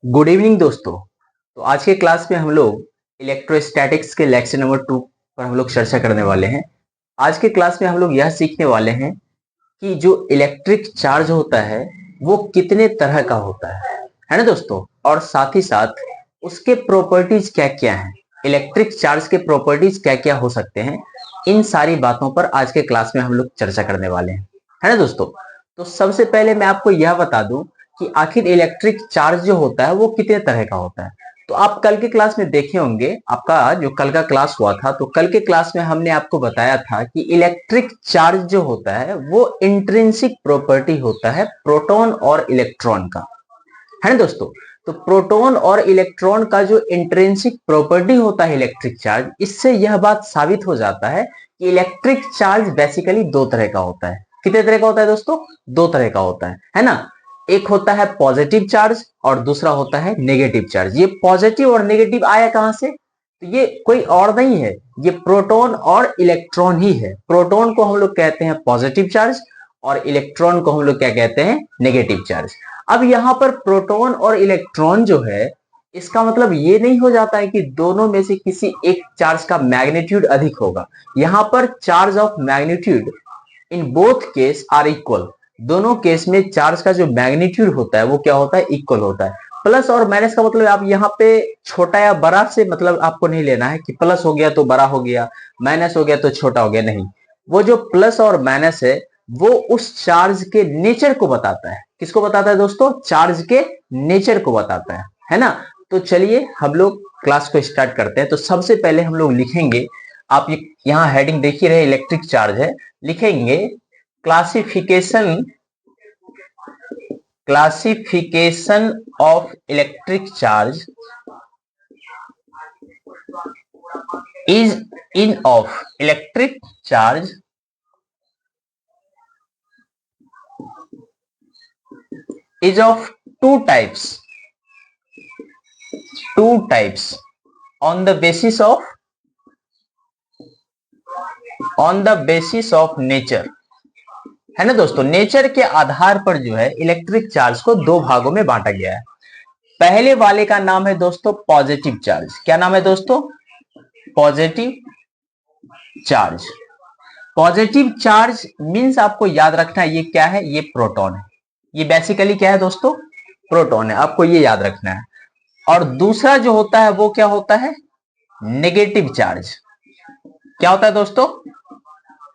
Good evening दोस्तों। तो आज के क्लास में हम लोग इलेक्ट्रोस्टैटिक्स के लेक्चर नंबर 2 पर हम लोग चर्चा करने वाले हैं। आज के क्लास में हम लोग यह सीखने वाले हैं कि जो इलेक्ट्रिक चार्ज होता है वो कितने तरह का होता है ना दोस्तों, और साथ ही साथ उसके प्रॉपर्टीज क्या क्या हैं, इलेक्ट्रिक चार्ज के प्रॉपर्टीज क्या क्या हो सकते हैं। इन सारी बातों पर आज के क्लास में हम लोग चर्चा करने वाले हैं, है ना दोस्तों। तो सबसे पहले मैं आपको यह बता दूं कि आखिर इलेक्ट्रिक चार्ज जो होता है वो कितने तरह का होता है। तो आप कल के क्लास में देखे होंगे, आपका जो कल का क्लास हुआ था, तो कल के क्लास में हमने आपको बताया था कि इलेक्ट्रिक चार्ज जो होता है वो इंट्रिंसिक प्रॉपर्टी होता है प्रोटॉन और इलेक्ट्रॉन का, है ना दोस्तों। तो प्रोटॉन और इलेक्ट्रॉन का जो इंट्रिंसिक प्रॉपर्टी होता है इलेक्ट्रिक चार्ज, इससे यह बात साबित हो जाता है कि इलेक्ट्रिक चार्ज बेसिकली दो तरह का होता है। कितने तरह का होता है दोस्तों? दो तरह का होता है ना। एक होता है पॉजिटिव चार्ज और दूसरा होता है नेगेटिव चार्ज। ये पॉजिटिव और नेगेटिव आया कहां से? तो ये कोई और नहीं है, ये प्रोटॉन और इलेक्ट्रॉन ही है। प्रोटॉन को हम लोग कहते हैं पॉजिटिव चार्ज और इलेक्ट्रॉन को हम लोग क्या कहते हैं? Negative charge. अब यहां पर प्रोटॉन और इलेक्ट्रॉन जो है, इसका मतलब ये नहीं हो जाता है कि दोनों में से किसी एक चार्ज का मैग्नीट्यूड अधिक होगा। यहां पर charge of magnitude in both case are equal. दोनों केस में चार्ज का जो मैग्नीट्यूड होता है वो क्या होता है? इक्वल होता है। प्लस और माइनस का मतलब आप यहाँ पे छोटा या बड़ा से मतलब आपको नहीं लेना है कि प्लस हो गया तो बड़ा हो गया, माइनस हो गया तो छोटा हो गया, नहीं। वो जो प्लस और माइनस है वो उस चार्ज के नेचर को बताता है। किसको बताता है दोस्तों? चार्ज के नेचर को बताता है ना। तो चलिए हम लोग क्लास को स्टार्ट करते हैं। तो सबसे पहले हम लोग लिखेंगे, आप यहाँ हेडिंग देखिए रहे, इलेक्ट्रिक चार्ज है, लिखेंगे classification classification of electric charge is in of electric charge is of two types on the basis of nature, है ना दोस्तों। नेचर के आधार पर जो है इलेक्ट्रिक चार्ज को दो भागों में बांटा गया है। पहले वाले का नाम है दोस्तों पॉजिटिव चार्ज। क्या नाम है दोस्तों? Positive charge. Positive charge means आपको याद रखना है ये क्या है? ये प्रोटॉन है। ये बेसिकली क्या है दोस्तों? प्रोटॉन है, आपको ये याद रखना है। और दूसरा जो होता है वो क्या होता है? Negative charge. क्या होता है दोस्तों?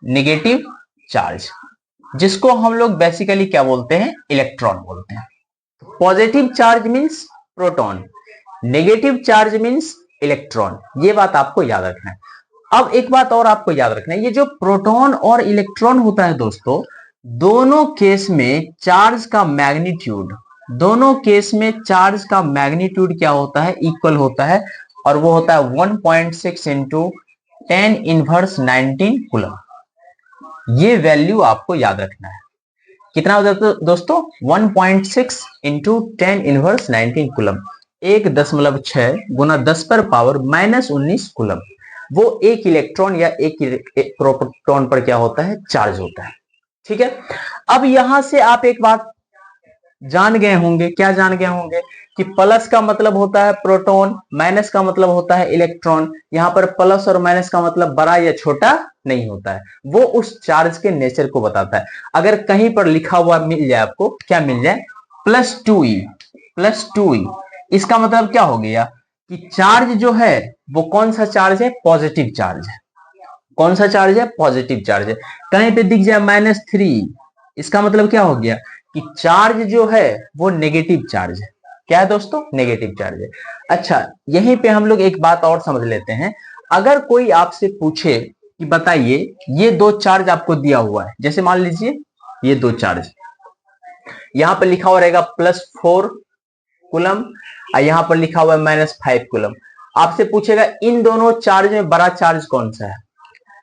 नेगेटिव चार्ज, जिसको हम लोग बेसिकली क्या बोलते हैं? इलेक्ट्रॉन बोलते हैं। Positive charge means proton, negative charge means electron. ये बात आपको याद रखना है। अब एक बात और आपको याद रखना है, ये जो प्रोटॉन और इलेक्ट्रॉन होता है दोस्तों, दोनों केस में चार्ज का मैग्नीट्यूड क्या होता है? इक्वल होता है, और वो होता है 1.6 इंटू 10⁻19 कूलम। ये वैल्यू आपको याद रखना है। कितना हो जाता है दोस्तों? 1.6 इंटू 10⁻19 कूलम, 1.6 गुना 10 पर पावर -19 कूलम। वो एक इलेक्ट्रॉन या एक प्रोटॉन पर क्या होता है? चार्ज होता है। ठीक है। अब यहां से आप एक बात जान गए होंगे। क्या जान गए होंगे? कि प्लस का मतलब होता है प्रोटॉन, माइनस का मतलब होता है इलेक्ट्रॉन। यहां पर प्लस और माइनस का मतलब बड़ा या छोटा नहीं होता है, वो उस चार्ज के नेचर को बताता है। अगर कहीं पर लिखा हुआ मिल जाए आपको, क्या मिल जाए? +2e, इसका मतलब क्या हो गया? कि चार्ज जो है वो कौन सा चार्ज है? पॉजिटिव चार्ज है। कौन सा चार्ज है? पॉजिटिव चार्ज है। कहीं पे दिख जाए -3, इसका मतलब क्या हो गया? कि चार्ज जो है वो नेगेटिव चार्ज है। क्या है दोस्तों? नेगेटिव चार्ज है। अच्छा, यहीं पे हम लोग एक बात और समझ लेते हैं। अगर कोई आपसे पूछे कि बताइए ये दो चार्ज आपको दिया हुआ है, जैसे मान लीजिए ये दो चार्ज, यहां पर लिखा हुआ रहेगा +4 कूलम और यहां पर लिखा हुआ है -5 कूलम। आपसे पूछेगा इन दोनों चार्ज में बड़ा चार्ज कौन सा है?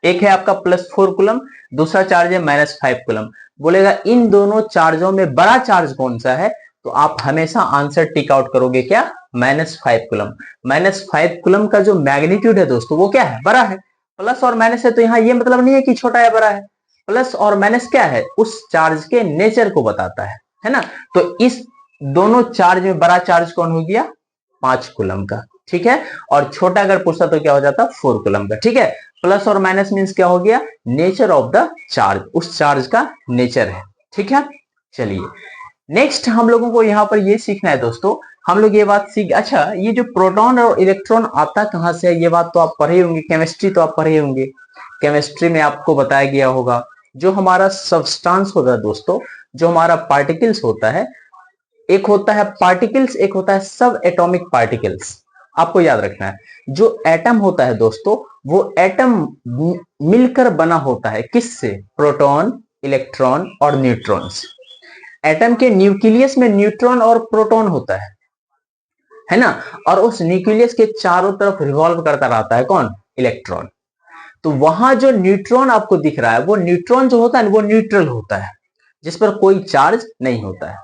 एक है आपका +4 कूलम, दूसरा चार्ज है -5 कूलम। बोलेगा इन दोनों चार्जों में बड़ा चार्ज कौन सा है? तो आप हमेशा आंसर टिक आउट करोगे, क्या? -5 कूलम। -5 कूलम का जो मैग्नीट्यूड है दोस्तों वो क्या है? बड़ा है। प्लस और माइनस है तो यहाँ ये मतलब नहीं है कि छोटा या बड़ा है। प्लस और माइनस क्या है? उस चार्ज के नेचर को बताता है ना। तो इस दोनों चार्ज में बड़ा चार्ज कौन हो गया, 5 कूलम का, ठीक है। और छोटा अगर पूछता तो क्या हो जाता, 4 कूलम का, ठीक है। प्लस और माइनस मीन्स क्या हो गया, नेचर ऑफ द चार्ज, उस चार्ज का नेचर है, ठीक है। चलिए नेक्स्ट हम लोगों को यहाँ पर ये सीखना है दोस्तों, हम लोग ये बात सीख, अच्छा ये जो प्रोटॉन और इलेक्ट्रॉन आता कहां से है, ये बात तो आप पढ़े होंगे, केमिस्ट्री तो आप पढ़े होंगे, केमिस्ट्री में आपको बताया गया होगा जो हमारा सब्सटेंस होता है दोस्तों, जो हमारा पार्टिकल्स होता है, एक होता है पार्टिकल्स, एक होता है सब एटॉमिक पार्टिकल्स। आपको याद रखना है, जो एटम होता है दोस्तों, वो एटम मिलकर बना होता है, किससे, प्रोटॉन, इलेक्ट्रॉन और न्यूट्रॉन से। एटम के न्यूक्लियस में न्यूट्रॉन और प्रोटॉन होता है ना, और उस न्यूक्लियस के चारों तरफ रिवॉल्व करता रहता है कौन, इलेक्ट्रॉन। तो वहां जो न्यूट्रॉन आपको दिख रहा है, वो न्यूट्रॉन जो होता है वो न्यूट्रल होता है, जिस पर कोई चार्ज नहीं होता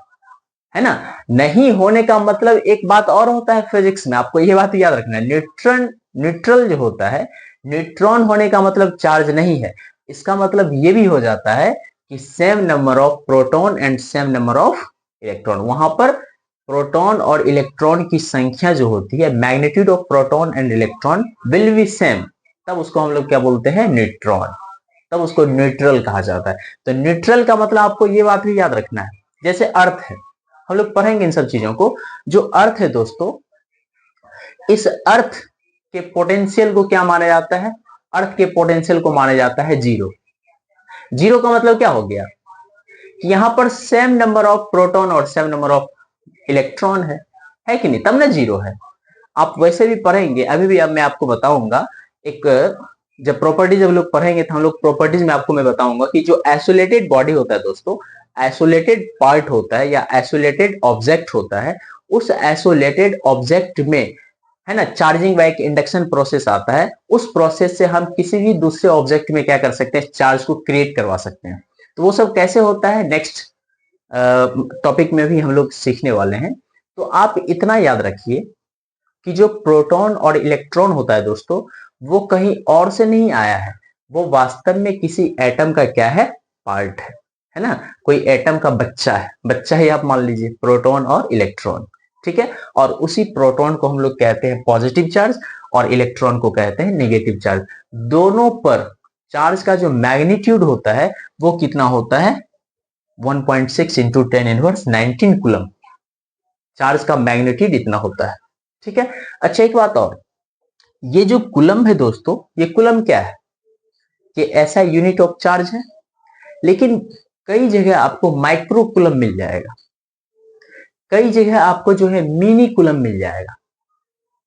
है ना। नहीं होने का मतलब एक बात और होता है फिजिक्स में, आपको ये बात याद रखना है, न्यूट्रल जो होता है, न्यूट्रॉन होने का मतलब चार्ज नहीं है, इसका मतलब ये भी हो जाता है कि same number of proton and same number of electron. वहां पर प्रोटॉन और इलेक्ट्रॉन की संख्या जो होती है, magnitude of proton and electron will be same, तब उसको हम लोग क्या बोलते हैं, न्यूट्रॉन, तब उसको न्यूट्रल कहा जाता है। तो न्यूट्रल का मतलब आपको ये बात भी याद रखना है, जैसे अर्थ है, हम लोग पढ़ेंगे इन सब चीजों को। जो अर्थ है दोस्तों, इस अर्थ के पोटेंशियल को क्या माना जाता है, अर्थ के पोटेंशियल को माना जाता है जीरो। जीरो का मतलब क्या हो गया कि यहां पर सेम नंबर ऑफ प्रोटॉन और सेम नंबर ऑफ इलेक्ट्रॉन है कि नहीं, तब ना जीरो है। आप वैसे भी पढ़ेंगे, अभी भी अब मैं आपको बताऊंगा, एक जब प्रॉपर्टीज जब लोग पढ़ेंगे तो हम लोग प्रॉपर्टीज में आपको मैं बताऊंगा कि जो आइसोलेटेड बॉडी होता है दोस्तों, आइसोलेटेड पार्ट होता है या आइसोलेटेड ऑब्जेक्ट होता है, उस आइसोलेटेड ऑब्जेक्ट में है ना चार्जिंग बाय इंडक्शन प्रोसेस आता है, उस प्रोसेस से हम किसी भी दूसरे ऑब्जेक्ट में क्या कर सकते हैं, चार्ज को क्रिएट करवा सकते हैं। तो वो सब कैसे होता है नेक्स्ट टॉपिक में भी हम लोग सीखने वाले हैं। तो आप इतना याद रखिए कि जो प्रोटॉन और इलेक्ट्रॉन होता है दोस्तों, वो कहीं और से नहीं आया है, वो वास्तव में किसी एटम का क्या है, पार्ट है ना, कोई एटम का बच्चा है, बच्चा ही आप मान लीजिए, प्रोटॉन और इलेक्ट्रॉन, ठीक है। और उसी प्रोटॉन को हम लोग कहते हैं पॉजिटिव चार्ज और इलेक्ट्रॉन को कहते हैं नेगेटिव चार्ज। दोनों पर चार्ज का जो मैग्नीट्यूड होता है वो कितना होता है, 1.6 इंटू 10 इनवर्स 19 कूलम, चार्ज का मैग्नीट्यूड इतना होता है, ठीक है। अच्छा एक बात और, ये जो कूलम है दोस्तों, ये कूलम क्या है, ये ऐसा यूनिट ऑफ चार्ज है, लेकिन कई जगह आपको माइक्रो कूलम मिल जाएगा, कई जगह आपको जो है मिनी कूलम मिल जाएगा,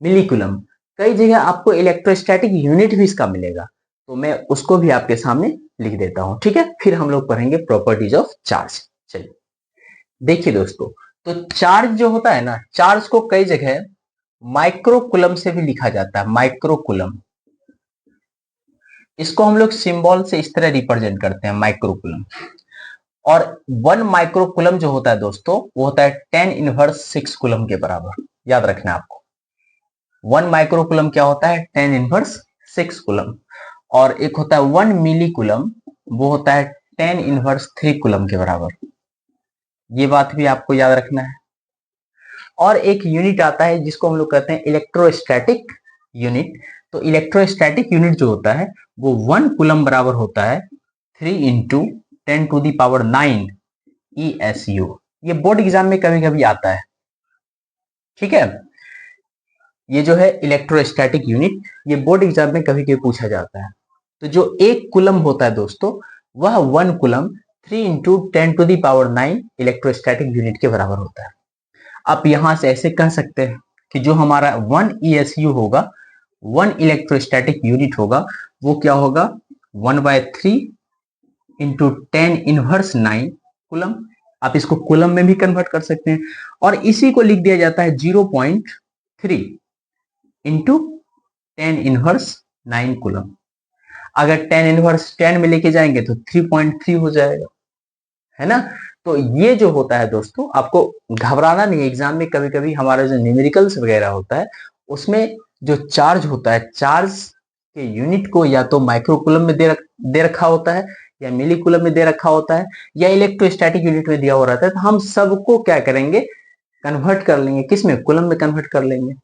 मिली कूलम, कई जगह आपको इलेक्ट्रोस्टैटिक यूनिट भी इसका मिलेगा, तो मैं उसको भी आपके सामने लिख देता हूं, ठीक है। फिर हम लोग पढ़ेंगे प्रॉपर्टीज ऑफ चार्ज। चलिए देखिए दोस्तों, तो चार्ज जो होता है ना, चार्ज को कई जगह माइक्रो कूलम से भी लिखा जाता है, माइक्रो कूलम, इसको हम लोग सिंबल से इस तरह रिप्रेजेंट करते हैं, माइक्रो कूलम। और 1 माइक्रो कूलम जो होता है दोस्तों, वो होता है 10 इनवर्स 6 कूलम के बराबर, याद रखना है आपको। 1 माइक्रो कूलम क्या होता है, 10 इनवर्स 6 कूलम। और एक होता है 1 मिली कूलम, वो होता है 10 इनवर्स 3 कूलम के बराबर, ये बात भी आपको याद रखना है। और एक यूनिट आता है जिसको हम लोग कहते हैं इलेक्ट्रोस्टैटिक यूनिट। तो इलेक्ट्रोस्टैटिक यूनिट जो होता है वो 1 कूलम बराबर होता है 3 इंटू 10⁹ ESU। ये बोर्ड एग्जाम में कभी कभी आता है, ठीक है। ये जो है इलेक्ट्रोस्टैटिक यूनिट, ये बोर्ड एग्जाम में कभी कभी पूछा जाता है। तो जो 1 कूलम होता है दोस्तों, वह 1 कूलम 3 इंटू 10⁹ इलेक्ट्रोस्टैटिक यूनिट के बराबर होता है। आप यहां से ऐसे कह सकते हैं कि जो हमारा 1 ESU होगा, 1 इलेक्ट्रोस्टैटिक यूनिट होगा, वो क्या होगा 1/3 इंटू 10 इनवर्स 9 कूलम। आप इसको कूलम में भी कन्वर्ट कर सकते हैं, और इसी को लिख दिया जाता है 0.3 इंटू 10 इनवर्स 9 कूलम। अगर 10 इनवर्स 10 में लेके जाएंगे तो 3.3 हो जाएगा, है ना। तो ये जो होता है दोस्तों, आपको घबराना नहीं, एग्जाम में कभी कभी हमारा जो न्यूमेरिकल्स वगैरह होता है, उसमें जो चार्ज होता है, चार्ज के यूनिट को या तो माइक्रोकूलम में दे रखा होता है, या मिली कूलम में दे रखा होता है, या इलेक्ट्रोस्टैटिक यूनिट में दिया हुआ रहता है। तो हम सबको क्या करेंगे, कन्वर्ट कर लेंगे, किस में, कूलम में कन्वर्ट कर लेंगे,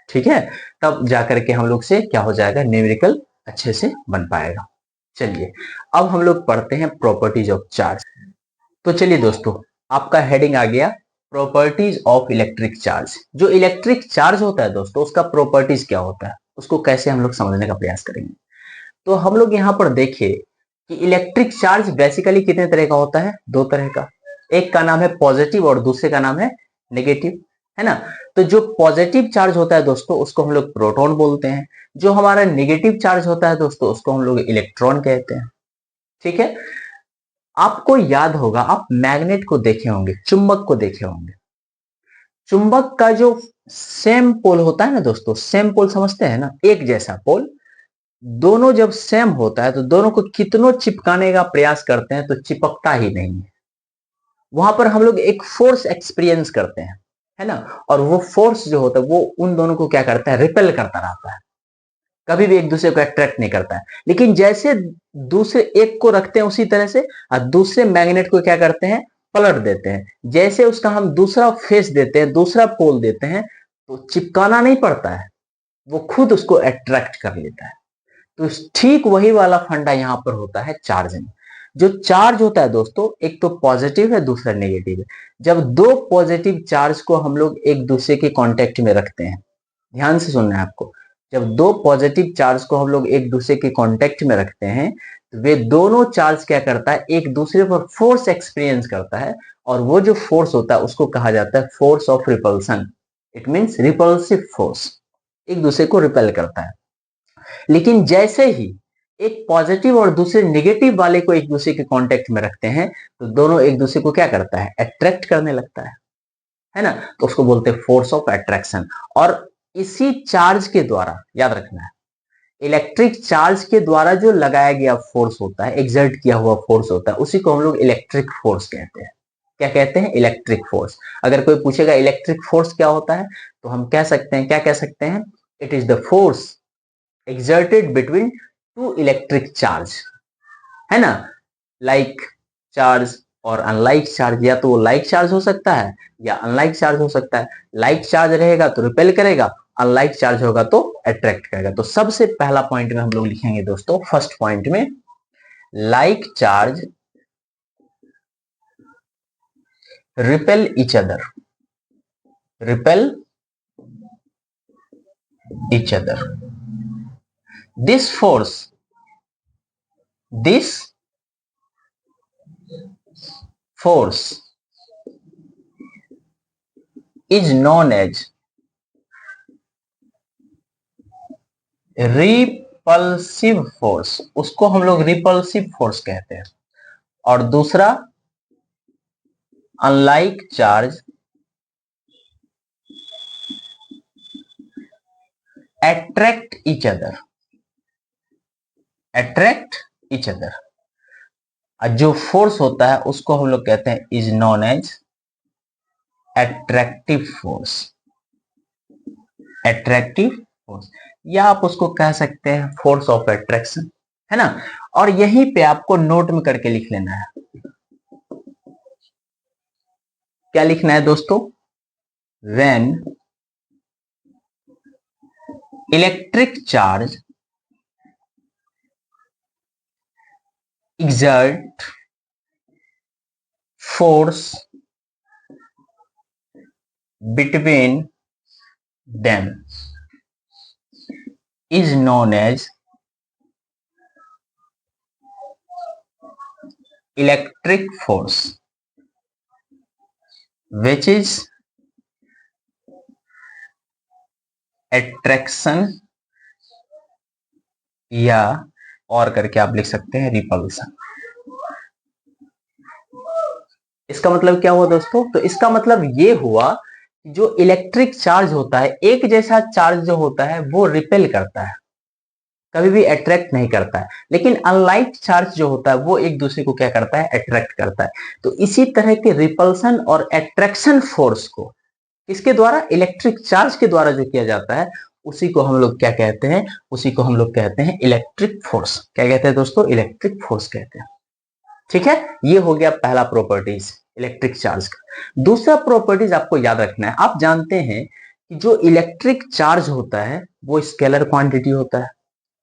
ठीक है। तब जाकर के हम लोग से क्या हो जाएगा, न्यूमेरिकल अच्छे से बन पाएगा। चलिए अब हम लोग पढ़ते हैं प्रॉपर्टीज ऑफ चार्ज। तो चलिए दोस्तों, आपका हेडिंग आ गया प्रॉपर्टीज ऑफ इलेक्ट्रिक चार्ज। जो इलेक्ट्रिक चार्ज होता है दोस्तों, उसका प्रॉपर्टीज क्या होता है, उसको कैसे हम लोग समझने का प्रयास करेंगे। तो हम लोग यहाँ पर देखिए कि इलेक्ट्रिक चार्ज बेसिकली कितने तरह का होता है, दो तरह का। एक का नाम है पॉजिटिव और दूसरे का नाम है नेगेटिव, है ना। तो जो पॉजिटिव चार्ज होता है दोस्तों, उसको हम लोग प्रोटॉन बोलते हैं। जो हमारा नेगेटिव चार्ज होता है दोस्तों, उसको हम लोग इलेक्ट्रॉन कहते हैं, ठीक है। आपको याद होगा, आप मैग्नेट को देखे होंगे, चुंबक को देखे होंगे। चुंबक का जो सेम पोल होता है ना दोस्तों, सेम पोल समझते हैं ना, एक जैसा पोल, दोनों जब सेम होता है तो दोनों को कितनों चिपकाने का प्रयास करते हैं तो चिपकता ही नहीं है। वहां पर हम लोग एक फोर्स एक्सपीरियंस करते हैं, है ना। और वो फोर्स जो होता है वो उन दोनों को क्या करता है, रिपेल करता रहता है, कभी भी एक दूसरे को अट्रैक्ट नहीं करता है। लेकिन जैसे दूसरे एक को रखते हैं उसी तरह से, और दूसरे मैग्नेट को क्या करते हैं, पलट देते हैं। जैसे उसका हम दूसरा फेस देते हैं, दूसरा पोल देते हैं, तो चिपकाना नहीं पड़ता है, वो खुद उसको अट्रैक्ट कर लेता है। तो ठीक वही वाला फंडा यहां पर होता है चार्ज में। जो चार्ज होता है दोस्तों, एक तो पॉजिटिव है, दूसरा नेगेटिव है। जब दो पॉजिटिव चार्ज को हम लोग एक दूसरे के कांटेक्ट में रखते हैं, ध्यान से सुनना है आपको, जब दो पॉजिटिव चार्ज को हम लोग एक दूसरे के कांटेक्ट में रखते हैं, तो वे दोनों चार्ज क्या करता है, एक दूसरे पर फोर्स एक्सपीरियंस करता है। और वो जो फोर्स होता है उसको कहा जाता है force of repulsion. It means repulsive force, एक दूसरे को रिपेल करता है। लेकिन जैसे ही एक पॉजिटिव और दूसरे नेगेटिव वाले को एक दूसरे के कांटेक्ट में रखते हैं, तो दोनों एक दूसरे को क्या करता है, अट्रैक्ट करने लगता है ना। तो उसको बोलते हैं फोर्स ऑफ अट्रैक्शन। और इसी चार्ज के द्वारा, याद रखना है, इलेक्ट्रिक चार्ज के द्वारा जो लगाया गया फोर्स होता है, एक्सर्ट किया हुआ फोर्स होता है, उसी को हम लोग इलेक्ट्रिक फोर्स कहते हैं। क्या कहते हैं, इलेक्ट्रिक फोर्स। अगर कोई पूछेगा इलेक्ट्रिक फोर्स क्या होता है, तो हम कह सकते हैं, क्या कह सकते हैं, it is the force exerted between two electric charge, है ना। लाइक चार्ज और अनलाइक चार्ज, या तो वो लाइक चार्ज हो सकता है या अनलाइक चार्ज हो सकता है। लाइक चार्ज रहेगा तो रिपेल करेगा, अनलाइक चार्ज होगा तो अट्रैक्ट करेगा। तो सबसे पहला पॉइंट में हम लोग लिखेंगे दोस्तों, फर्स्ट पॉइंट में, like charge repel each other, repel each other. This force is known as repulsive force, उसको हम लोग repulsive force कहते हैं। और दूसरा, unlike charge attract each other, attract each other। जो फोर्स होता है उसको हम लोग कहते हैं is known as attractive force, attractive force, या आप उसको कह सकते हैं फोर्स ऑफ अट्रैक्शन, है ना। और यहीं पे आपको नोट में करके लिख लेना है, क्या लिखना है दोस्तों, when electric charge exert force between them is known as electric force, which is attraction, या और करके आप लिख सकते हैं रिपल्सन। इसका मतलब क्या हुआ दोस्तों, तो इसका मतलब ये हुआ कि जो इलेक्ट्रिक चार्ज होता है, एक जैसा चार्ज जो होता है वो रिपेल करता है, कभी भी अट्रैक्ट नहीं करता है। लेकिन अनलाइक चार्ज जो होता है वो एक दूसरे को क्या करता है, अट्रैक्ट करता है। तो इसी तरह के रिपल्सन और अट्रैक्शन फोर्स को किसके द्वारा, इलेक्ट्रिक चार्ज के द्वारा जो किया जाता है, उसी को हम लोग क्या कहते हैं, उसी को हम लोग कहते हैं इलेक्ट्रिक फोर्स। क्या कहते हैं दोस्तों, इलेक्ट्रिक फोर्स कहते हैं, ठीक है। ये हो गया पहला प्रॉपर्टीज, इलेक्ट्रिक चार्ज का। दूसरा प्रॉपर्टीज आपको याद रखना है, आप जानते हैं कि जो इलेक्ट्रिक चार्ज होता है वो स्केलर क्वांटिटी होता है।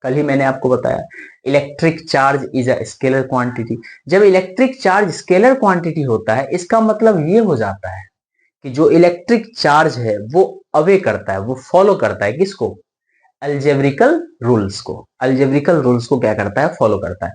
कल ही मैंने आपको बताया electric charge is a scalar quantity. जब इलेक्ट्रिक चार्ज स्केलर क्वांटिटी होता है, इसका मतलब ये हो जाता है कि जो इलेक्ट्रिक चार्ज है वो अवे करता है, वो फॉलो करता है किसको? अलजेब्रिकल रूल्स को। अलजेब्रिकल रूल्स को क्या करता है? फॉलो करता है।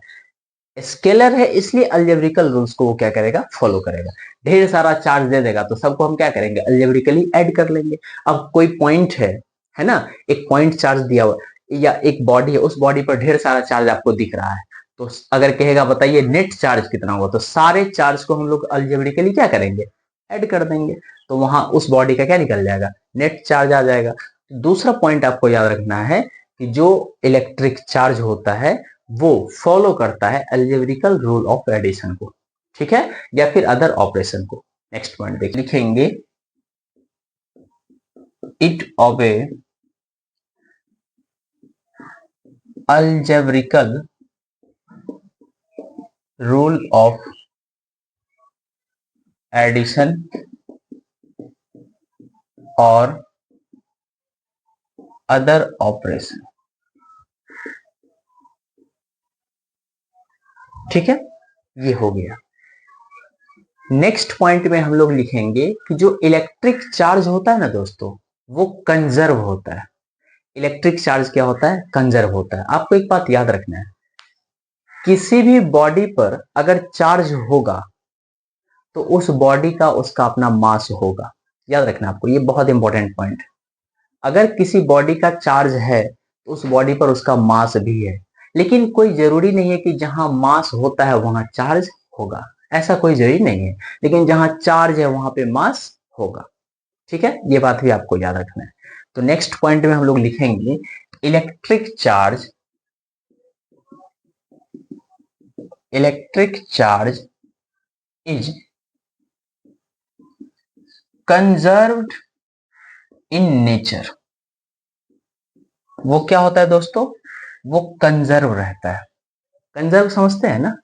स्केलर है इसलिए अलजेब्रिकल रूल्स को वो क्या करेगा? फॉलो करेगा। ढेर सारा चार्ज दे देगा तो सबको हम क्या करेंगे? अलजेब्रिकली ऐड कर लेंगे। अब कोई पॉइंट है ना, एक पॉइंट चार्ज दिया हुआ या एक बॉडी है, उस बॉडी पर ढेर सारा चार्ज आपको दिख रहा है, तो अगर कहेगा बताइए नेट चार्ज कितना होगा, तो सारे चार्ज को हम लोग अलजेब्रिकली क्या करेंगे? ऐड कर देंगे। तो वहां उस बॉडी का क्या निकल जाएगा? नेट चार्ज आ जाएगा। दूसरा पॉइंट आपको याद रखना है कि जो इलेक्ट्रिक चार्ज होता है वो फॉलो करता है अलजेब्रिकल रूल ऑफ एडिशन को, ठीक है, या फिर अदर ऑपरेशन को। नेक्स्ट पॉइंट देख लिखेंगे, इट ओबे अलजेब्रिकल रूल ऑफ एडिशन और अदर ऑपरेशन, ठीक है, ये हो गया। नेक्स्ट पॉइंट में हम लोग लिखेंगे कि जो इलेक्ट्रिक चार्ज होता है ना दोस्तों, वो कंजर्व होता है। इलेक्ट्रिक चार्ज क्या होता है? कंजर्व होता है। आपको एक बात याद रखना है, किसी भी बॉडी पर अगर चार्ज होगा तो उस बॉडी का उसका अपना मास होगा। याद रखना आपको, ये बहुत इंपॉर्टेंट पॉइंट। अगर किसी बॉडी का चार्ज है तो उस बॉडी पर उसका मास भी है, लेकिन कोई जरूरी नहीं है कि जहां मास होता है वहां चार्ज होगा, ऐसा कोई जरूरी नहीं है, लेकिन जहां चार्ज है वहां पे मास होगा, ठीक है, ये बात भी आपको याद रखना है। तो नेक्स्ट पॉइंट में हम लोग लिखेंगे electric charge is conserved in nature. वो क्या होता है दोस्तों? वो कंजर्व रहता है। कंजर्व समझते हैं ना,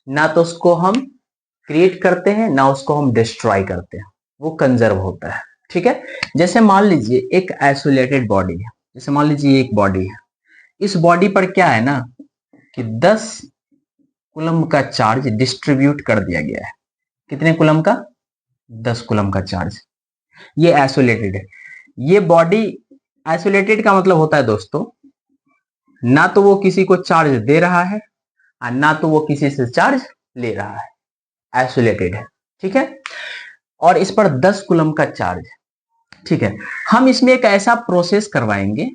ना तो उसको हम क्रिएट करते हैं ना उसको हम डिस्ट्रॉय करते हैं, वो कंजर्व होता है, ठीक है। जैसे मान लीजिए एक आइसोलेटेड बॉडी है, जैसे मान लीजिए एक बॉडी है, इस बॉडी पर क्या है ना कि 10 कूलम का चार्ज डिस्ट्रीब्यूट कर दिया गया है। कितने कूलम का? 10 कूलम का चार्ज। ये आइसोलेटेड है। ये बॉडी आइसोलेटेड का मतलब होता है दोस्तों, ना तो वो किसी को चार्ज दे रहा है और ना तो वो किसी से चार्ज ले रहा है, आइसोलेटेड है, ठीक है। और इस पर 10 कूलम का चार्ज, ठीक है। हम इसमें एक ऐसा प्रोसेस करवाएंगे,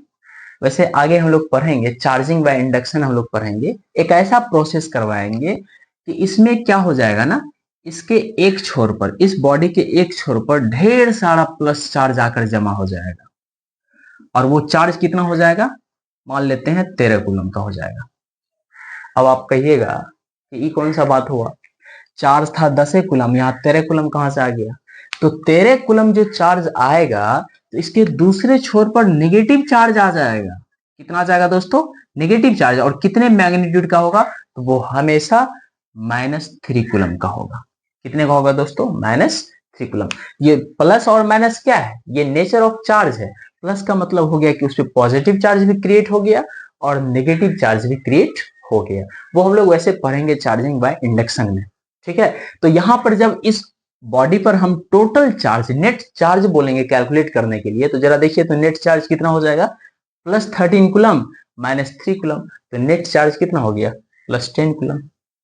वैसे आगे हम लोग पढ़ेंगे चार्जिंग बाय इंडक्शन, हम लोग पढ़ेंगे, एक ऐसा प्रोसेस करवाएंगे कि इसमें क्या हो जाएगा ना, इसके एक छोर पर, इस बॉडी के एक छोर पर ढेर सारा प्लस चार्ज आकर जमा हो जाएगा, और वो चार्ज कितना हो जाएगा? मान लेते हैं 13 कूलम का हो जाएगा। अब आप कहिएगा कि ये कौन सा बात हुआ, चार्ज था 10 कूलम, यहाँ 13 कूलम कहां से आ गया? तो 13 कूलम जो चार्ज आएगा तो इसके दूसरे छोर पर नेगेटिव चार्ज आ जाएगा। कितना आ जाएगा दोस्तों? Negative charge. और कितने मैग्नीट्यूड का होगा? तो वो हमेशा -3 कूलम का होगा। कितने का होगा दोस्तों? -3 कूलम। ये प्लस और माइनस क्या है? ये नेचर ऑफ चार्ज है। प्लस का मतलब हो गया कि उसपे पॉजिटिव चार्ज भी क्रिएट हो गया और नेगेटिव चार्ज भी क्रिएट हो गया। वो हम लोग वैसे पढ़ेंगे चार्जिंग बाय इंडक्शन में, ठीक है। तो यहां पर जब इस बॉडी पर हम टोटल चार्ज, नेट चार्ज बोलेंगे कैलकुलेट करने के लिए, तो जरा देखिए तो नेट चार्ज कितना हो जाएगा? +13 कूलम -3 कूलम, तो नेट चार्ज कितना हो गया? +10 कूलम,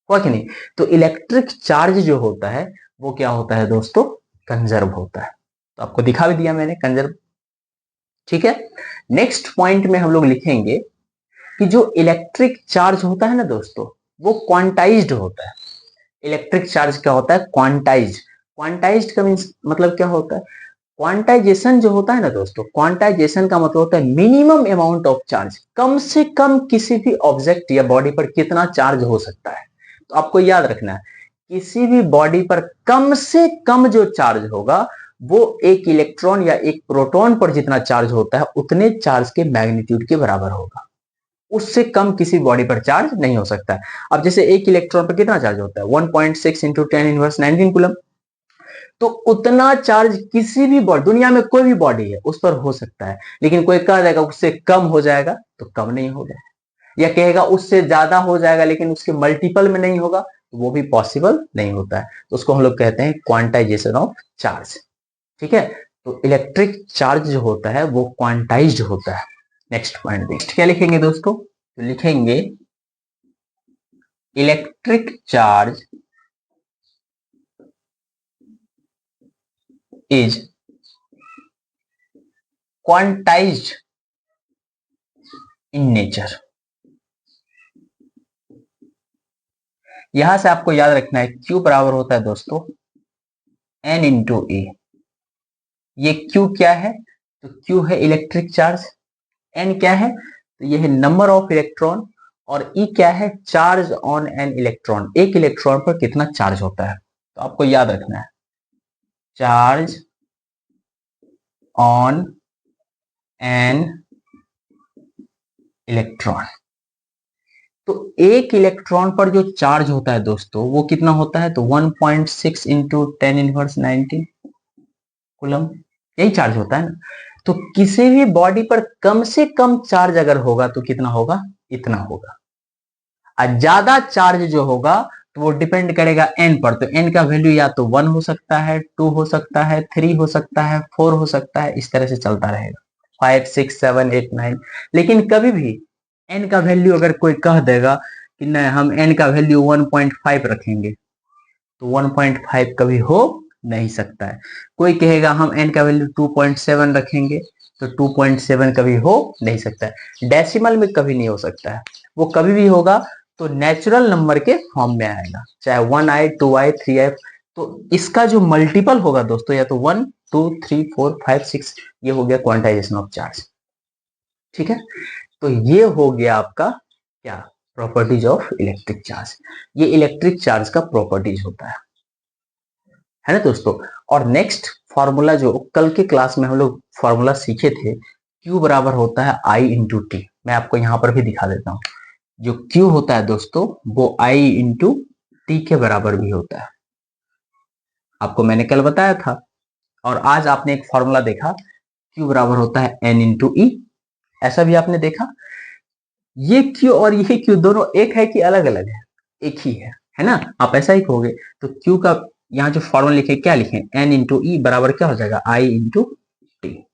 हुआ कि नहीं? तो इलेक्ट्रिक चार्ज जो होता है वो क्या होता है दोस्तों? कंजर्व होता है। तो आपको दिखा भी दिया मैंने, कंजर्व, ठीक है। नेक्स्ट पॉइंट में हम लोग लिखेंगे कि जो इलेक्ट्रिक चार्ज होता है ना दोस्तों, वो क्वांटाइज्ड होता है। इलेक्ट्रिक चार्ज क्या होता है? क्वांटाइज्ड। क्वांटाइज्ड का मींस मतलब क्या होता है? क्वांटाइजेशन जो होता है ना दोस्तों, क्वांटाइजेशन का मतलब होता है मिनिमम अमाउंट ऑफ चार्ज, कम से कम किसी भी ऑब्जेक्ट या बॉडी पर कितना चार्ज हो सकता है। तो आपको याद रखना है, किसी भी बॉडी पर कम से कम जो चार्ज होगा वो एक इलेक्ट्रॉन या एक प्रोटॉन पर जितना चार्ज होता है उतने चार्ज के मैग्नीट्यूड के बराबर होगा। उससे कम किसी बॉडी पर चार्ज नहीं हो सकता है। अब जैसे एक इलेक्ट्रॉन पर कितना चार्ज होता है? 1.6 × 10⁻19 कूलम, तो उतना चार्ज किसी भी बॉडी, दुनिया में कोई भी बॉडी है उस पर हो सकता है, लेकिन कोई कह देगा उससे कम हो जाएगा तो कम नहीं होगा, या कहेगा उससे ज्यादा हो जाएगा लेकिन उसके मल्टीपल में नहीं होगा, तो वो भी पॉसिबल नहीं होता है। तो उसको हम लोग कहते हैं क्वांटाइजेशन ऑफ चार्ज। ठीक है, तो इलेक्ट्रिक चार्ज जो होता है वो क्वांटाइज्ड होता है। नेक्स्ट पॉइंट देखिए, क्या लिखेंगे दोस्तों? तो लिखेंगे electric charge is quantized in nature. यहां से आपको याद रखना है Q बराबर होता है दोस्तों N इंटू E। ये Q क्या है? तो Q है इलेक्ट्रिक चार्ज, N क्या है? तो ये है नंबर ऑफ इलेक्ट्रॉन, और E क्या है? चार्ज ऑन एन इलेक्ट्रॉन, एक इलेक्ट्रॉन पर कितना चार्ज होता है। तो आपको याद रखना है चार्ज ऑन एन इलेक्ट्रॉन। तो एक इलेक्ट्रॉन पर जो चार्ज होता है दोस्तों वो कितना होता है? तो 1.6 इंटू 10 इनवर्स 19 कूलम, यही चार्ज होता है ना। तो किसी भी बॉडी पर कम से कम चार्ज अगर होगा तो कितना होगा? इतना होगा। और ज्यादा चार्ज जो होगा तो वो डिपेंड करेगा एन पर। तो एन का वैल्यू या तो 1 हो सकता है, 2 हो सकता है, 3 हो सकता है, 4 हो सकता है, इस तरह से चलता रहेगा, 5 6 7 8 9। लेकिन कभी भी एन का वैल्यू अगर कोई कह देगा कि नहीं हम एन का वैल्यू 1.5 रखेंगे, तो 1.5 कभी हो नहीं सकता है। कोई कहेगा हम एन का वैल्यू 2.7 रखेंगे, तो 2.7 कभी हो नहीं सकता है। डेसिमल में कभी नहीं हो सकता है, वो कभी भी होगा तो नेचुरल नंबर के फॉर्म में आएगा, चाहे 1 आए, 2 आए, 3 आए। तो इसका जो मल्टीपल होगा दोस्तों या तो 1 2 3 4 5 6, ये हो गया क्वांटाइजेशन ऑफ चार्ज। ठीक है, तो ये हो गया आपका क्या? Properties of electric charge. ये इलेक्ट्रिक चार्ज का प्रॉपर्टीज होता है ना दोस्तों। और नेक्स्ट फॉर्मूला जो कल के क्लास में हम लोग फॉर्मूला सीखे थे, Q बराबर होता है I इंटू टी। मैं आपको यहां पर भी दिखा देता हूं। जो Q होता है दोस्तों वो I इंटू टी के बराबर भी होता है, आपको मैंने कल बताया था। और आज आपने एक फॉर्मूला देखा, Q बराबर होता है N इंटू ई, ऐसा भी आपने देखा। ये Q और ये Q दोनों एक है कि अलग अलग है? एक ही है ना। आप ऐसा ही कहोगे। तो Q का यहाँ जो फॉर्मूला लिखे क्या लिखे? N इंटू ई बराबर क्या हो जाएगा? I into T.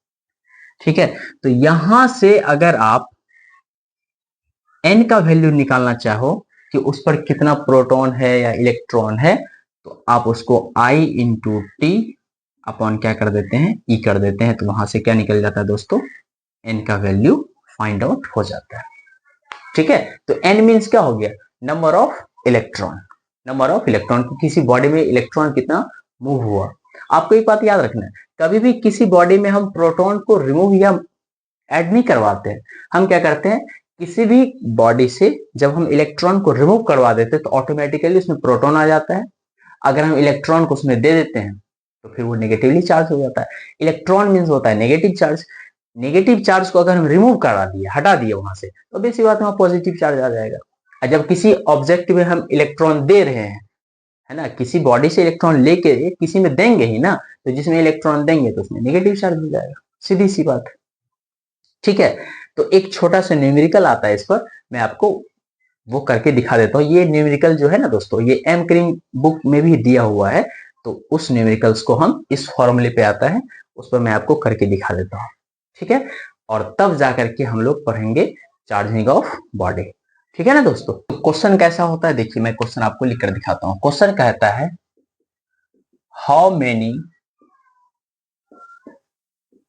ठीक है, तो यहां से अगर आप N का वैल्यू निकालना चाहो कि उस पर कितना प्रोटॉन है या इलेक्ट्रॉन है, तो आप उसको I इंटू टी अपॉन क्या कर देते हैं? E कर देते हैं। तो वहां से क्या निकल जाता है दोस्तों? N का वैल्यू फाइंड आउट हो जाता है। ठीक है, तो N मीन्स क्या हो गया? Number of electron. Number of electron, किसी बॉडी में इलेक्ट्रॉन कितना मूव हुआ। आपको एक बात याद रखना है, कभी भी किसी बॉडी में हम प्रोटॉन को रिमूव या ऐड नहीं करवाते हैं। हम क्या करते हैं, किसी भी बॉडी से जब हम इलेक्ट्रॉन को रिमूव करवा देते हैं तो ऑटोमेटिकली उसमें प्रोटॉन आ जाता है। अगर हम इलेक्ट्रॉन को उसमें दे देते हैं तो फिर वो नेगेटिवली चार्ज हो जाता है। इलेक्ट्रॉन मीन्स होता है नेगेटिव चार्ज। नेगेटिव चार्ज को अगर हम रिमूव करा दिए, हटा दिए वहां से, तो बेसिक बात है पॉजिटिव चार्ज आ जाएगा। और जब किसी ऑब्जेक्ट में हम इलेक्ट्रॉन दे रहे हैं, है ना, किसी बॉडी से इलेक्ट्रॉन लेके किसी में देंगे ही ना, तो जिसमें इलेक्ट्रॉन देंगे तो उसमें नेगेटिव चार्ज हो जाएगा, सीधी सी बात है। ठीक है, तो एक छोटा सा न्यूमेरिकल आता है इस पर, मैं आपको वो करके दिखा देता हूँ। ये न्यूमेरिकल जो है ना दोस्तों, ये एम क्रीम बुक में भी दिया हुआ है। तो उस न्यूमेरिकल्स को हम इस फॉर्मूले पे आता है, उस पर मैं आपको करके दिखा देता हूँ। ठीक है, और तब जाकर के हम लोग पढ़ेंगे चार्जिंग ऑफ बॉडी। ठीक है ना दोस्तों। तो क्वेश्चन कैसा होता है देखिए, मैं क्वेश्चन आपको लिखकर दिखाता हूँ। क्वेश्चन कहता है how many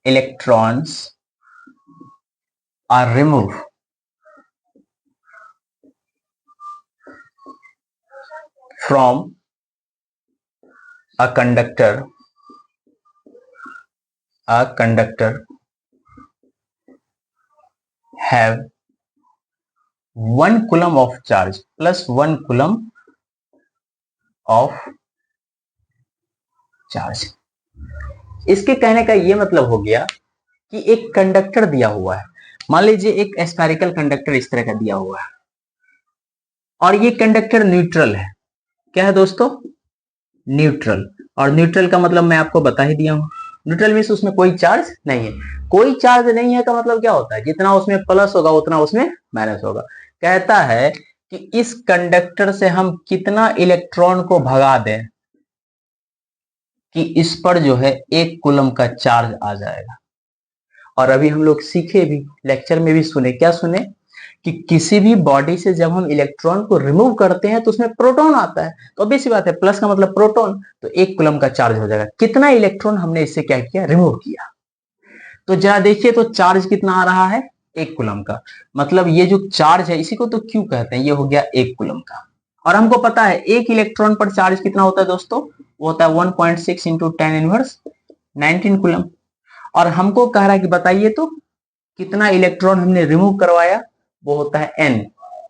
electrons are remove from a conductor have 1 coulomb of charge plus 1 coulomb of charge। इसके कहने का ये मतलब हो गया कि एक कंडक्टर दिया हुआ है, मान लीजिए एक स्फेरिकल कंडक्टर इस तरह का दिया हुआ है, और ये कंडक्टर न्यूट्रल है। क्या है दोस्तों? न्यूट्रल। और न्यूट्रल का मतलब मैं आपको बता ही दिया हूं, न्यूट्रल मीन्स उसमें कोई चार्ज नहीं है। कोई चार्ज नहीं है का मतलब क्या होता है, जितना उसमें प्लस होगा उतना उसमें माइनस होगा। कहता है कि इस कंडक्टर से हम कितना इलेक्ट्रॉन को भगा दें कि इस पर जो है 1 कूलम का चार्ज आ जाएगा। और अभी हम लोग सीखे भी, लेक्चर में भी सुने, क्या सुने कि किसी भी बॉडी से जब हम इलेक्ट्रॉन को रिमूव करते हैं तो उसमें प्रोटॉन आता है, तो obvious सी बात है प्लस का मतलब प्रोटॉन, तो 1 कूलम का चार्ज हो जाएगा। कितना इलेक्ट्रॉन हमने इससे क्या किया, रिमूव किया। तो जरा देखिए तो चार्ज कितना आ रहा है, 1 कूलम का। मतलब ये जो चार्ज है इसी को तो क्यू कहते हैं, ये हो गया 1 कूलम का। और हमको पता है एक इलेक्ट्रॉन पर चार्ज कितना होता है दोस्तों, वो होता है 1.6 इंटू 10 इनवर्स 19 कूलम। और हमको कह रहा है कि बताइए तो कितना इलेक्ट्रॉन हमने रिमूव करवाया, वो होता है n।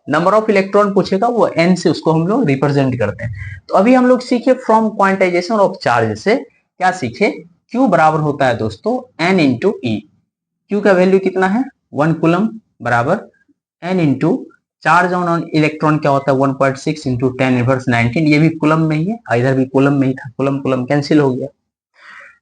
नंबर ऑफ इलेक्ट्रॉन पूछेगा, वो n से उसको हम लोग रिप्रेजेंट करते हैं। तो अभी हम लोग सीखे फ्रॉम क्वांटाइजेशन ऑफ चार्ज से क्या सीखे, Q बराबर होता है दोस्तों n इंटू ई। Q का वैल्यू कितना है, 1 कूलम बराबर n into charge on electron क्या होता है 1.6 इंटू 10 इनवर्स 19। ये भी कूलम में ही है, इधर भी कूलम में ही था, कूलम कूलम कैंसिल हो गया।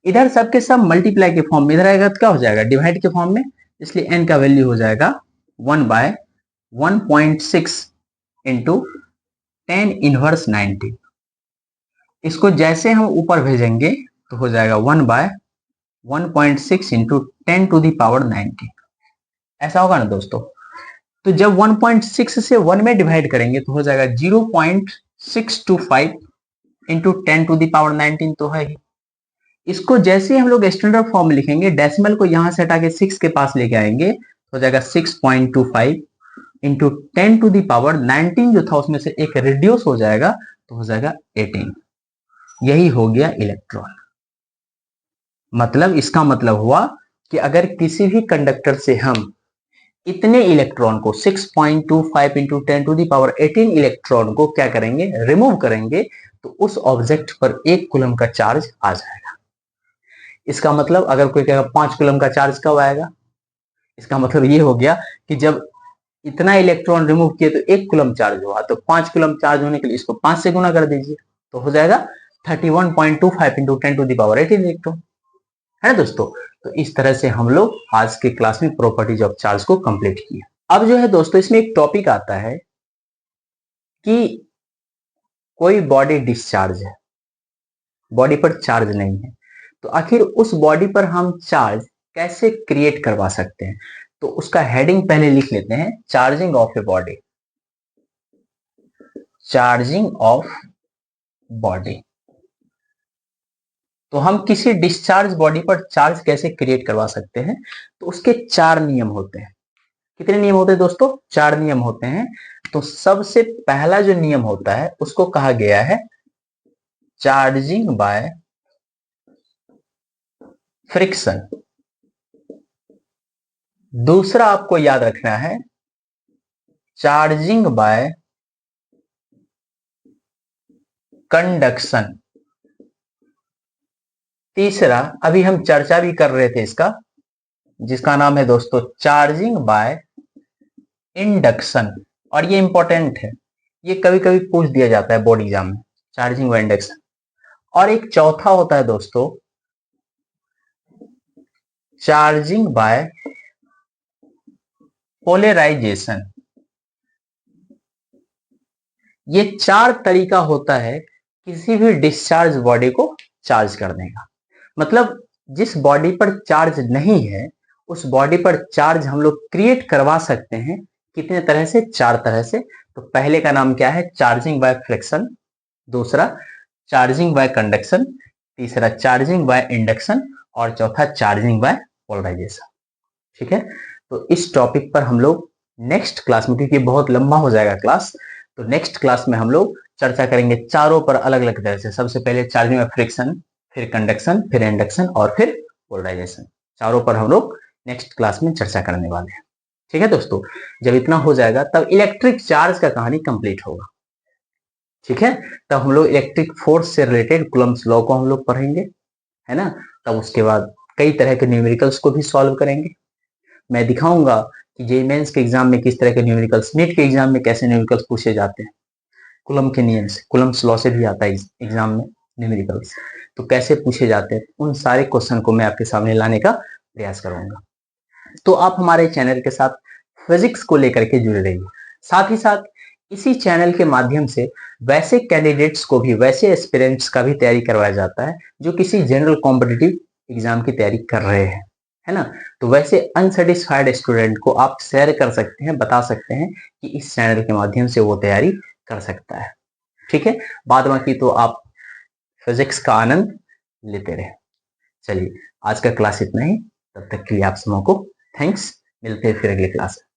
इधर सबके सब मल्टीप्लाई के फॉर्म में, इधर आएगा तो क्या हो जाएगा, डिवाइड के फॉर्म में, इसलिए n का वैल्यू हो जाएगा 1/1.6 इंटू 10 इनवर्स 90। इसको जैसे हम ऊपर भेजेंगे तो हो जाएगा 1/1.6 इंटू 10 टू दी पावर 90। ऐसा होगा ना दोस्तों। तो जब 1.6 से 1 में डिवाइड करेंगे तो हो जाएगा 0.625 इंटू 10 टू दी पावर 19 तो है ही। इसको जैसे हम लोग स्टैंडर्ड फॉर्म में लिखेंगे, डेसिमल को यहां से हटा के 6 के पास लेके आएंगे तो हो जाएगा 6.25 इंटू 10 टू दी पावर 19, जो था उसमें से एक रिड्यूस हो जाएगा तो हो जाएगा 18। यही हो गया इलेक्ट्रॉन। मतलब इसका मतलब हुआ कि अगर किसी भी कंडक्टर से हम इतने इलेक्ट्रॉन को 6.25 into 10 to the power 18 electron को क्या करेंगे, रिमूव करेंगे, तो उस ऑब्जेक्ट पर 1 कूलम का चार्ज आ जाएगा। इसका मतलब अगर कोई कहेगा 5 कूलम का चार्ज कब आएगा, इसका मतलब ये हो गया कि जब इतना इलेक्ट्रॉन रिमूव किए तो 1 कूलम चार्ज हुआ, तो 5 कूलम चार्ज होने के लिए इसको 5 से गुना कर दीजिए तो हो जाएगा 31.25 into 10 to the power 18 electron, है ना दोस्तों। तो इस तरह से हम लोग आज के क्लास में प्रॉपर्टीज ऑफ चार्ज को कंप्लीट किया। अब जो है दोस्तों इसमें एक टॉपिक आता है कि कोई बॉडी डिस्चार्ज है, बॉडी पर चार्ज नहीं है, तो आखिर उस बॉडी पर हम चार्ज कैसे क्रिएट करवा सकते हैं। तो उसका हेडिंग पहले लिख लेते हैं, charging of a body. Charging of body, तो हम किसी डिस्चार्ज बॉडी पर चार्ज कैसे क्रिएट करवा सकते हैं, तो उसके 4 नियम होते हैं। कितने नियम होते हैं दोस्तों, 4 नियम होते हैं। तो सबसे पहला जो नियम होता है उसको कहा गया है चार्जिंग बाय फ्रिक्शन। दूसरा आपको याद रखना है चार्जिंग बाय कंडक्शन। तीसरा अभी हम चर्चा भी कर रहे थे इसका, जिसका नाम है दोस्तों चार्जिंग बाय इंडक्शन। और ये इंपॉर्टेंट है, ये कभी कभी पूछ दिया जाता है बोर्ड एग्जाम में, चार्जिंग बाय इंडक्शन। और एक चौथा होता है दोस्तों चार्जिंग बाय पोलराइजेशन। ये 4 तरीका होता है किसी भी डिस्चार्ज बॉडी को चार्ज करने का। मतलब जिस बॉडी पर चार्ज नहीं है उस बॉडी पर चार्ज हम लोग क्रिएट करवा सकते हैं। कितने तरह से, 4 तरह से। तो पहले का नाम क्या है, चार्जिंग बाय फ्रिक्शन। दूसरा चार्जिंग बाय कंडक्शन। तीसरा चार्जिंग बाय इंडक्शन। और चौथा चार्जिंग बाय पोलराइजेशन। ठीक है, तो इस टॉपिक पर हम लोग नेक्स्ट क्लास में, क्योंकि बहुत लंबा हो जाएगा क्लास, तो नेक्स्ट क्लास में हम लोग चर्चा करेंगे चारों पर अलग अलग तरह से। सबसे पहले चार्जिंग बाय फ्रिक्शन, फिर कंडक्शन, फिर इंडक्शन और फिर पोलराइजेशन। चारों पर हम लोग नेक्स्ट क्लास में चर्चा करने वाले हैं। ठीक है दोस्तों, जब इतना हो जाएगा तब इलेक्ट्रिक चार्ज का कहानी कंप्लीट होगा। ठीक है, तब हम लोग इलेक्ट्रिक फोर्स से रिलेटेड कूलम्स लॉ को हम लोग पढ़ेंगे, है ना। तब उसके बाद कई तरह के न्यूमेरिकल्स को भी सॉल्व करेंगे। मैं दिखाऊंगा कि जेईई मेंस के एग्जाम में किस तरह के न्यूमेरिकल्स, नीट के एग्जाम में कैसे न्यूमेरिकल्स पूछे जाते हैं, कुलम के नियम से, कुलम्स लॉ से भी आता है एग्जाम में न्यूमेरिकल्स। तो कैसे पूछे जाते हैं, उन सारे क्वेश्चन को मैं आपके सामने लाने का प्रयास करूंगा। तो आप हमारे चैनल के साथ फिजिक्स को लेकर के जुड़े रहिए। साथ ही साथ इसी चैनल के माध्यम से वैसे कैंडिडेट्स को भी, वैसे एस्पिरेंट्स का भी तैयारी करवाया जाता है जो किसी जनरल कॉम्पिटिटिव एग्जाम की तैयारी कर रहे हैं, है ना। तो वैसे अनसेटिस्फाइड स्टूडेंट को आप शेयर कर सकते हैं, बता सकते हैं कि इस चैनल के माध्यम से वो तैयारी कर सकता है। ठीक है, बाद बाकी तो आप फिजिक्स का आनंद लेते रहे। चलिए, आज का क्लास इतना ही। तब तक के लिए आप सबों को थैंक्स। मिलते हैं फिर अगले क्लास में।